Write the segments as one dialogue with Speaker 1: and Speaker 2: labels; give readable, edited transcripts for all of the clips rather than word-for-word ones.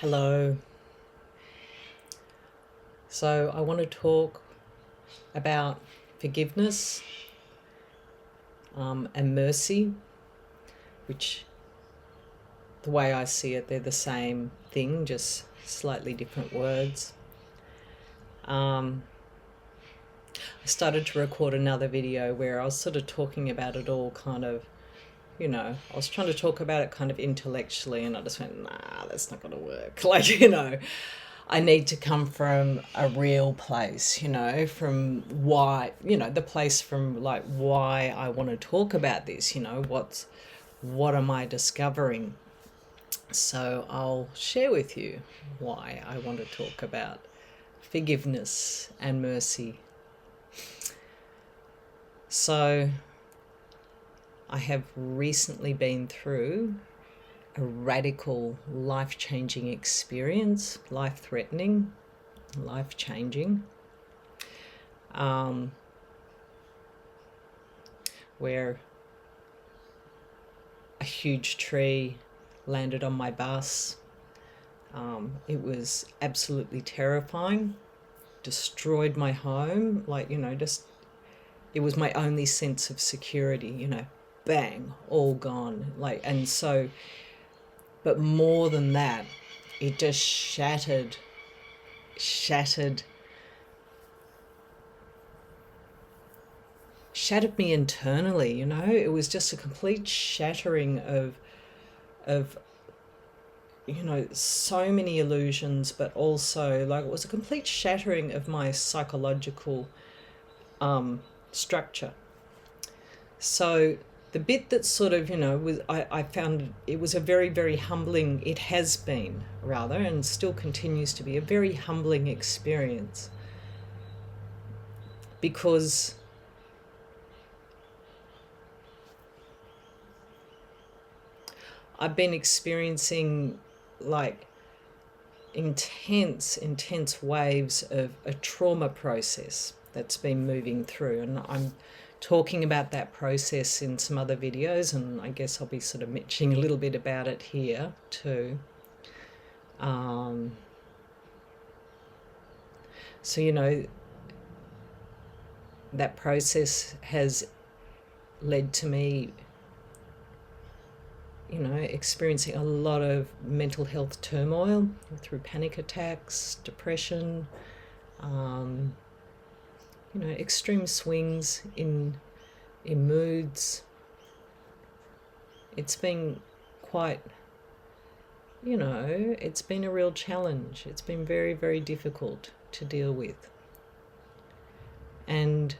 Speaker 1: Hello. So, I want to talk about forgiveness and mercy, which, the way I see it, they're the same thing, just slightly different words. Um, I started to record another video where I was sort of talking about it all kind of, I was trying to talk about it kind of intellectually, and I just went, nah, that's not going to work. I need to come from a real place, from why, the place from like why I want to talk about this, what am I discovering? So I'll share with you why I want to talk about forgiveness and mercy. So I have recently been through a radical life-changing experience, life-threatening, life-changing, where a huge tree landed on my bus. It was absolutely terrifying, destroyed my home, it was my only sense of security, bang, all gone. But more than that, it just shattered me internally. It was just a complete shattering of so many illusions, but also it was a complete shattering of my psychological structure. So the bit that sort of was, I found it was a very, very humbling, it has been rather, and still continues to be a very humbling experience, because I've been experiencing intense waves of a trauma process that's been moving through, and I'm talking about that process in some other videos, and I guess I'll be sort of mentioning a little bit about it here too. So that process has led to me experiencing a lot of mental health turmoil through panic attacks, depression, extreme swings in moods. It's been quite, it's been a real challenge. It's been very, very difficult to deal with. And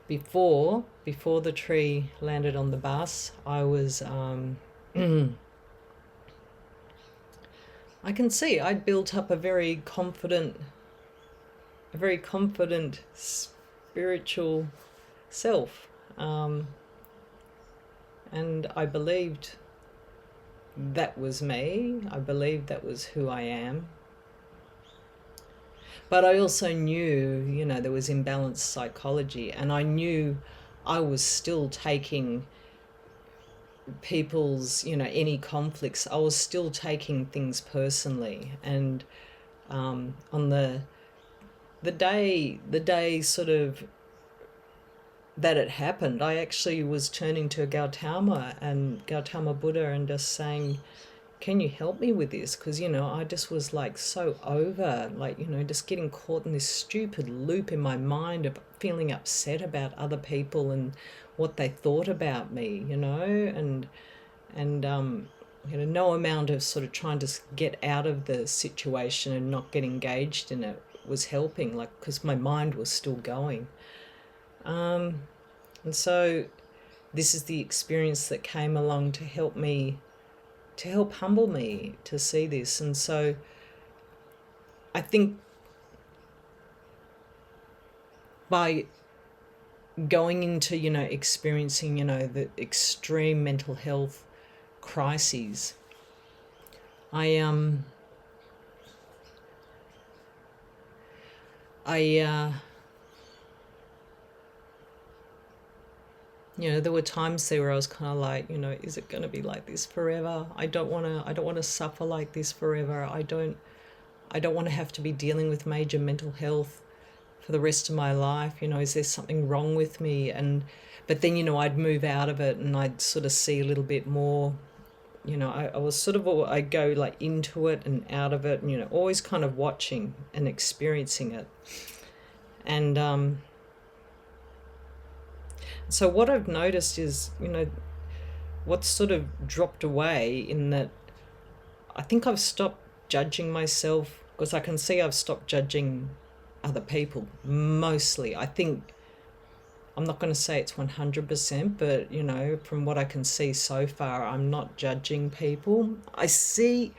Speaker 1: before the tree landed on the bus, I was I can see I'd built up a very confident spiritual self, and I believed that was me. I believed that was who I am. But I also knew, there was imbalanced psychology, and I knew I was still taking people's, any conflicts, I was still taking things personally. And on the day sort of that it happened, I actually was turning to Gautama Buddha and just saying, can you help me with this? Because, I just was so over, just getting caught in this stupid loop in my mind of feeling upset about other people and what they thought about me, and no amount of sort of trying to get out of the situation and not get engaged in it was helping, because my mind was still going. And so this is the experience that came along to help humble me to see this. And so I think by going into, experiencing, the extreme mental health crises, I You know, there were times there where I was kind of like, you know, is it going to be like this forever? I don't want to suffer like this forever. I don't want to have to be dealing with major mental health for the rest of my life. You know, is there something wrong with me? And but then, you know, I'd move out of it and I'd sort of see a little bit more. You know, I was sort of, I go like into it and out of it, and, you know, always kind of watching and experiencing it. And so what I've noticed is, you know, what's sort of dropped away in that I think I've stopped judging myself, because I can see I've stopped judging other people mostly. I think I'm not going to say it's 100%, but, you know, from what I can see so far, I'm not judging people. I see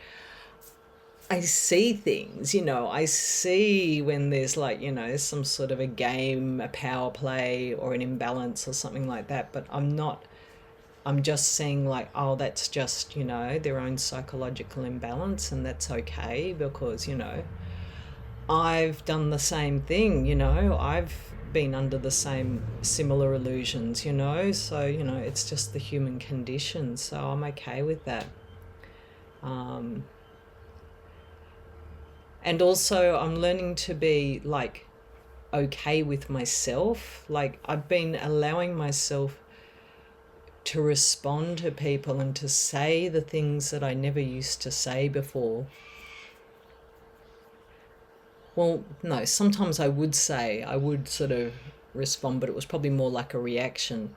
Speaker 1: things, you know, I see when there's like, you know, some sort of a game, a power play or an imbalance or something like that, but I'm just seeing like, oh, that's just, you know, their own psychological imbalance, and that's okay because, you know, I've done the same thing, you know, I've been under the same similar illusions, you know, so, you know, it's just the human condition, so I'm okay with that. Um, and also, I'm learning to be like okay with myself. Like, I've been allowing myself to respond to people and to say the things that I never used to say before. Well, no, sometimes I would sort of respond, but it was probably more like a reaction.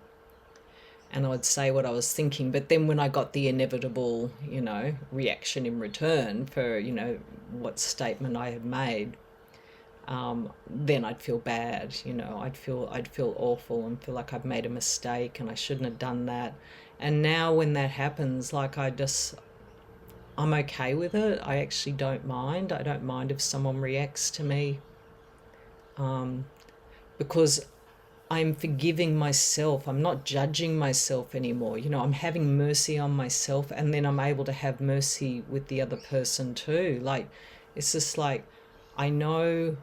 Speaker 1: And I would say what I was thinking. But then when I got the inevitable, you know, reaction in return for, you know, what statement I had made, then I'd feel bad, you know, I'd feel awful and feel like I've made a mistake and I shouldn't have done that. And now when that happens, like I'm okay with it. I actually don't mind. I don't mind if someone reacts to me, um, because I'm forgiving myself. I'm not judging myself anymore. You know, I'm having mercy on myself, and then I'm able to have mercy with the other person too. Like, it's just like, I know,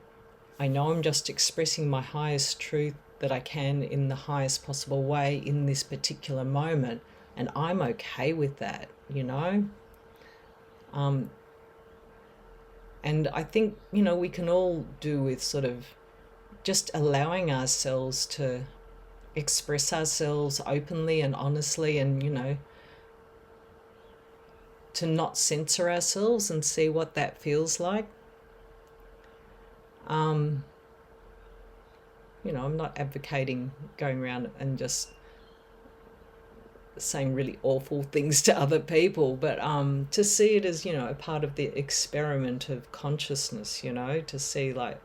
Speaker 1: I know I'm just expressing my highest truth that I can in the highest possible way in this particular moment, and I'm okay with that, you know? Um, and I think, you know, we can all do with sort of just allowing ourselves to express ourselves openly and honestly, and, you know, to not censor ourselves and see what that feels like. Um, you know, I'm not advocating going around and just saying really awful things to other people, but to see it as, you know, a part of the experiment of consciousness, you know, to see like,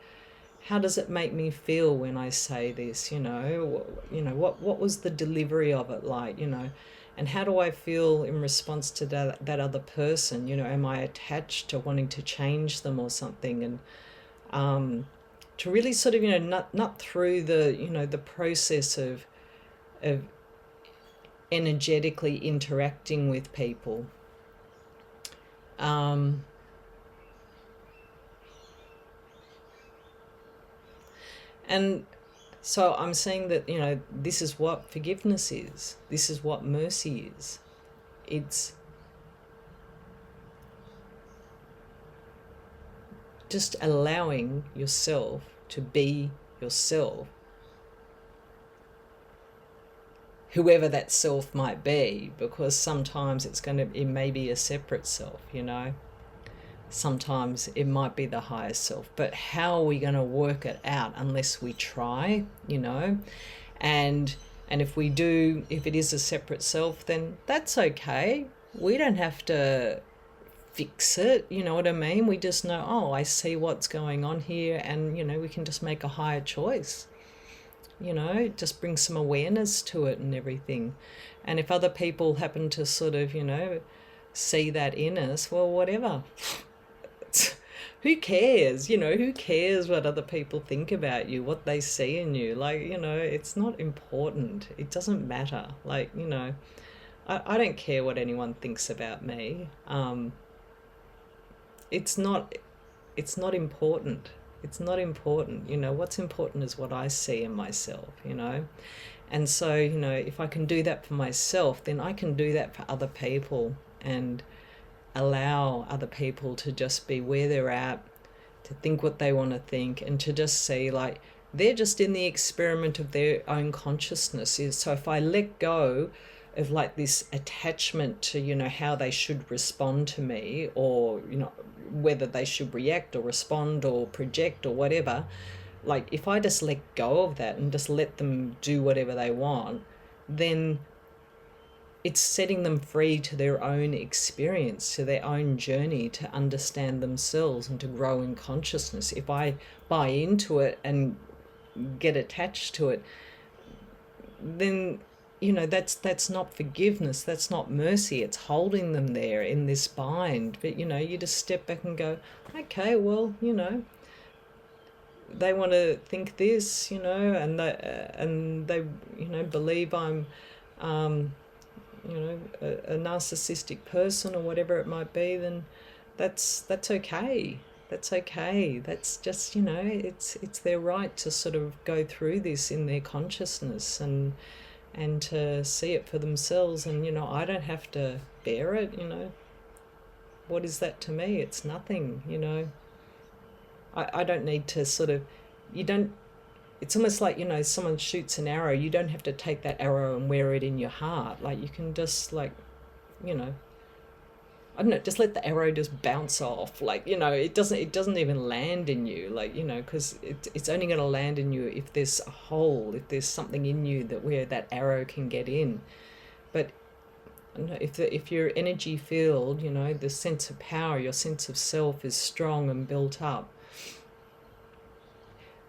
Speaker 1: how does it make me feel when I say this, you know, what was the delivery of it like, you know, and how do I feel in response to that other person, you know, am I attached to wanting to change them or something? And to really sort of, you know, not through the, you know, the process of energetically interacting with people. Um, and so I'm saying that, you know, this is what forgiveness is. This is what mercy is. It's just allowing yourself to be yourself, whoever that self might be, because sometimes it may be a separate self, you know. Sometimes it might be the higher self, but how are we going to work it out unless we try, you know? And if we do, if it is a separate self, then that's okay. We don't have to fix it, you know what I mean? We just know, oh, I see what's going on here, and, you know, we can just make a higher choice, you know, just bring some awareness to it and everything. And if other people happen to sort of, you know, see that in us, well, whatever. Who cares? You know, who cares what other people think about you, what they see in you? Like, you know, it's not important. It doesn't matter. Like, you know, I don't care what anyone thinks about me. It's not it's not important. It's not important. You know, what's important is what I see in myself, you know. And so, you know, if I can do that for myself, then I can do that for other people and allow other people to just be where they're at, to think what they want to think, and to just see like they're just in the experiment of their own consciousness. So if I let go of like this attachment to, you know, how they should respond to me, or, you know, whether they should react or respond or project or whatever, like if I just let go of that and just let them do whatever they want, then it's setting them free to their own experience, to their own journey, to understand themselves and to grow in consciousness. If I buy into it and get attached to it, then, you know, that's not forgiveness, that's not mercy. It's holding them there in this bind. But, you know, you just step back and go, okay, well, you know, they want to think this, you know, and they, you know, believe I'm, you know, a narcissistic person or whatever it might be, then that's okay. That's okay. That's just, you know, it's their right to sort of go through this in their consciousness and to see it for themselves. And, you know, I don't have to bear it, you know. What is that to me? It's nothing, you know. I don't need to sort of, you don't, it's almost like, you know, someone shoots an arrow, you don't have to take that arrow and wear it in your heart. Like you can just like, you know, I don't know, just let the arrow just bounce off. Like, you know, it doesn't even land in you, like, you know, because it's only going to land in you if there's a hole, if there's something in you that where that arrow can get in. But if your energy field, you know, the sense of power, your sense of self is strong and built up,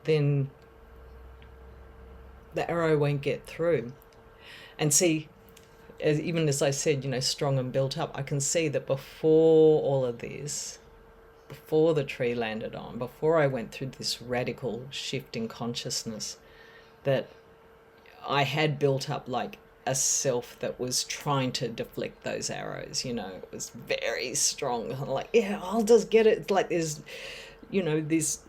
Speaker 1: then the arrow won't get through. And see, even as I said, you know, strong and built up, I can see that before all of this, before the tree landed on, before I went through this radical shift in consciousness, that I had built up like a self that was trying to deflect those arrows. You know, it was very strong. I'm like, yeah, I'll just get it. It's like there's, you know, this,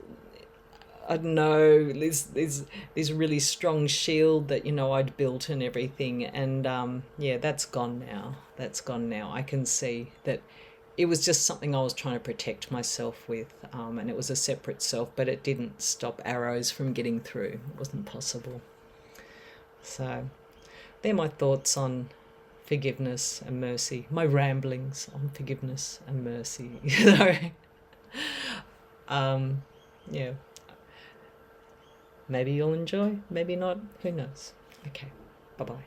Speaker 1: I don't know, this really strong shield that, you know, I'd built and everything. And yeah, that's gone now. That's gone now. I can see that it was just something I was trying to protect myself with, and it was a separate self, but it didn't stop arrows from getting through. It wasn't possible. So they're my thoughts on forgiveness and mercy, my ramblings on forgiveness and mercy. Yeah. Maybe you'll enjoy, maybe not, who knows. Okay, bye-bye.